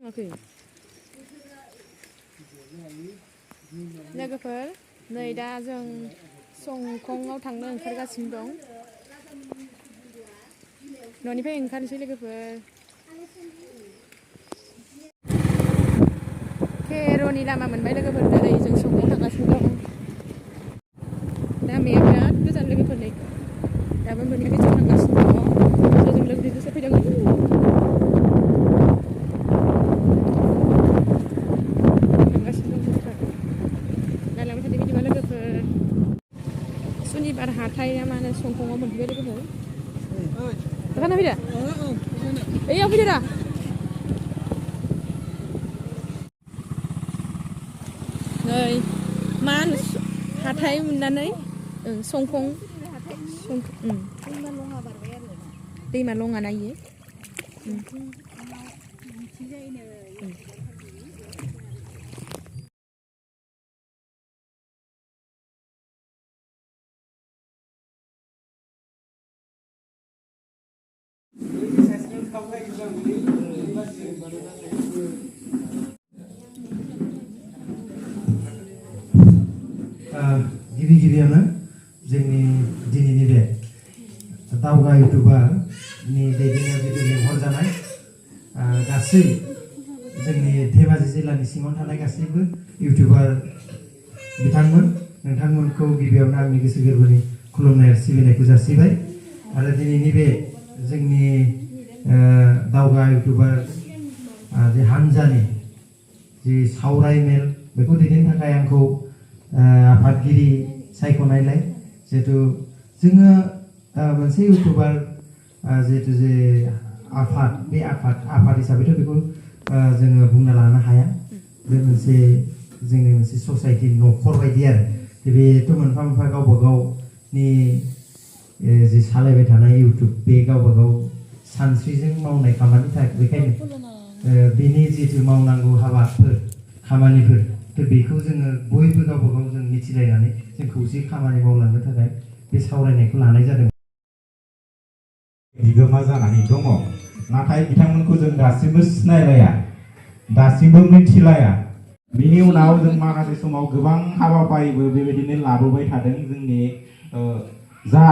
Okay. लोगोफोर नै दा जों संखंआव थांनो ओंखारगासिनो दं न'निफ्राय ओंखारनोसै लोगोफोर केर'नि लामा मोनबाय लोगोफोर नै जों संखंआव थांगासिनो दं लामाया बिराद गोजान लोगोफोर नै दाबो मोनहैयाखै जों थांगासिनो दङ जों लोगोफोरजोंसो फैदों सुनिबार हाथाय ना मा होनो संखंआव मोनफैबाय लोगोफोर दखाना फैदो ओइयाव फैदो रा नै मा होनो हाथाय मोननानै संखं दैमा लङा ना इयो गिबियावनो जोंनि दिनैनि बे दावगा इउटुबारनि दैदेननायाव जितु लेंहरजानाय गासै जोंनि धेमाजि जिल्लानि सिङाव थानाय गासैबो इउटुबार बिथांमोन नोंथांमोनखौ गिबियावनो आंनि गोसो गोरबोनि खुलुमनाय सिबिनायखौ जासिबाय आरो दिनैनि बे जोंनि दावगा इउटुबार जे हानजानि जि सावराय मेल बेखौ दैदेननो थाखाय आंखौ आफादगिरि सायख'नायलाय जिहेतु जोङो मोनसे इउटुबार जिहेतु जे आफाद बे आफाद हिसाबैथ' बेखौ जोङो बुंना लानो हाया बे मोनसे जोंनि मोनसे ससाइटि न'खर बायदि आरो बेथ' मोनफा मोनफा गावबा गावनि जि सालायबाय थानाय इउटुब बे गावबा गाव सानस्रिजों मावनाय खामानि थाखाय बेखायनो बेनि जिहेतु मावनांगौ हाबाफोर खामानिफोर बेखौ जोङो बयबो गावबा गाव जों मिथिलायनानै जों खौसे खामानि मावलांनो थाखाय बे सावरायनायखौ लानाय जादों बिगोमा जानानै दङ नाथाय बिथांमोनखौ जों दासिमबो सिनायलाया दासिमबो मिथिलाया बिनि उनाव जों माखासे समाव गोबां हाबाफारिबो बेबायदिनो लाबोबाय थादों जोंनि जा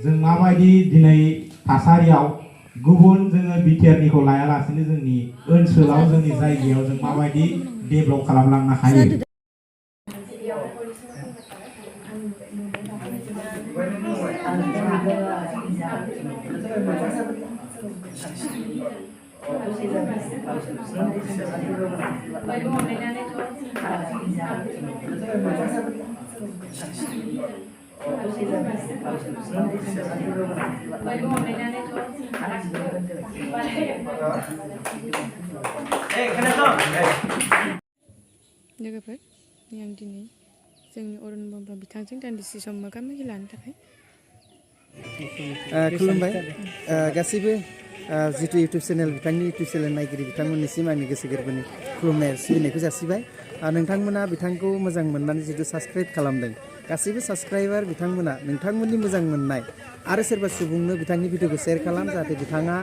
जों माबायदि दिनै थासारियाव गुबुन जोङो बिटिआरनिखौ लायालासिनो जोंनि ओनसोलाव जोंनि जायगायाव जों माबायदि डेभेलप खालामलांनो हायो लोगोफोर आं दिनै जोंनि अरुण ब्रह्म बिथांजों दान्दिसे सम मोगा मोगि लानो थाखाय खुलुमबाय गासैबो जितु इउटुब चेनेल बिथांनि इउटुब चेनेल नायगिरि बिथांमोननिसिम आंनि गोसो गोरबोनि खुलुमनाय सिबिनायखौ जासिबाय नोंथांमोना बिथांखौ मोजां मोननानै जितु साबस्क्राइब खालामदों गासैबो साबस्क्राइबार बिथांमोना नोंथांमोननि मोजां मोननाय आरो सोरबा सुबुंनो बिथांनि भिडिअखौ शेयार खालाम जाहाथे बिथाङा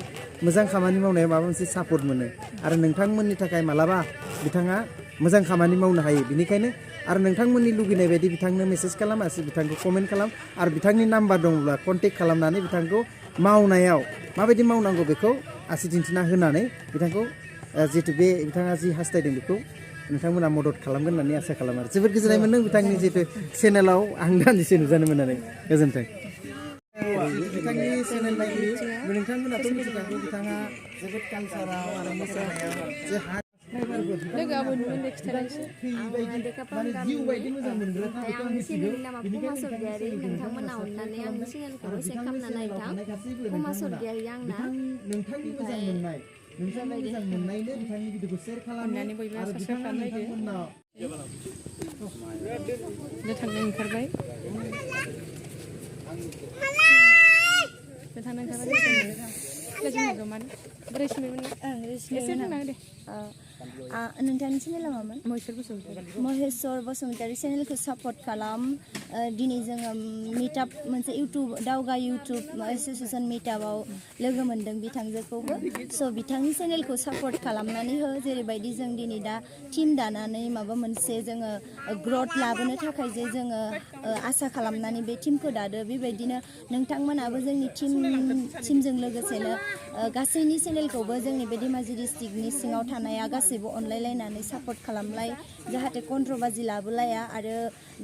मोजां खामानि मावनायाव माबा मोनसे सापर्ट मोनो आरो नोंथांमोननि थाखाय मालाबा बिथाङा मोजां खामानि मावनो हायो बिनिखायनो आरो नोंथांमोननि लुगैनाय बायदि बिथांनो मेसेज खालाम आरो बिथांखौ कमेन्ट खालाम आरो बिथांनि नाम्बार दङब्ला कन्टेक्ट खालामनानै बिथांखौ मावनायाव माबायदि मावनांगौ बेखौ आसि दिन्थिना होनानै बिथांखौ जितु बे बिथाङा जि हास्थायदों बेखौ नोंथांमोना मदद खालामगोन होननानै आसा खालामो आरो जोबोद गोजोननाय मोनदों बिथांनि जितु चेनेलाव आं दान्दिसे नुजानो मोननानै गोजोन्थों बिथांनि चेनेल नायगिरि नोंथांमोनाथ' मिथिखागौ बिथाङा जोबोद कालसाराव आरो मोसानायाव जे लोगोआबो नुनो खिथानोसै जिउ बायदि मोजां मोनग्रा आं चेनेलनि नामा पमा सरगियारि नोंथांमोना अननानै आंनि चेनेलखौबो चेक खालामना नायथां पमा सरगियारि आंना नोंथांनि मोजां मोननाय नोंथांनि मोजां मोननायनो बिथांनि भिडिअखौ शेयार खालाम अननानै बयबो साबस्क्राइब खालामलायदो थांनो ओंखारबाय थांनो ओंखारबाय गोजोन जमानो बोरै सिनायमोन एसे बुंना हो दे नोंथांनि चेनेला मामोन महेश्वर बसुमतारी महेश्वर बसुमतारी चेनेलखौ सापर्ट खालाम दिनै जोङो मिटआप मोनसे इउटुब दावगा इउटुब एस'सिएसन मिटआपआव लोगो मोन्दों बिथांजोखौबो स' बिथांनि चेनेलखौ सापर्ट खालामनानै हो जेरैबायदि जों दिनै दा टिम दानानै माबा मोनसे जोङो ग्रथ लाबोनो थाखाय जे जोङो आसा खालामनानै बे टिमखौ दादो बेबायदिनो नोंथांमोनाबो जोंनि टिमजों लोगोसेनो गासैनि चेनेलखौबो जोंनि बे धेमाजि डिस्ट्रिक्टनि सिङाव थानाया गासैबो अनलायलायनानै सापर्ट खालामलाय जाहाथे कन्ट्रभार्सि लाबोलाया आरो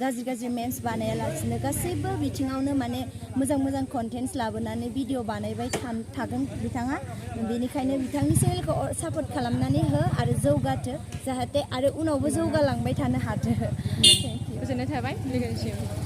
गाज्रि मेम्स बानायालासिनो गासैबो बिथिङावनो माने मोजां कन्टेन्ट्स लाबोनानै भिडिअ बानायबाय थागोन बिथाङा बेनिखायनो बिथांनि चेनेलखौ सापर्ट खालामनानै हो आरो जौगाथो जाहाथे आरो उनावबो जौगालांबाय थानो हाथो गोजोननाय थाबाय लोगोनिसिम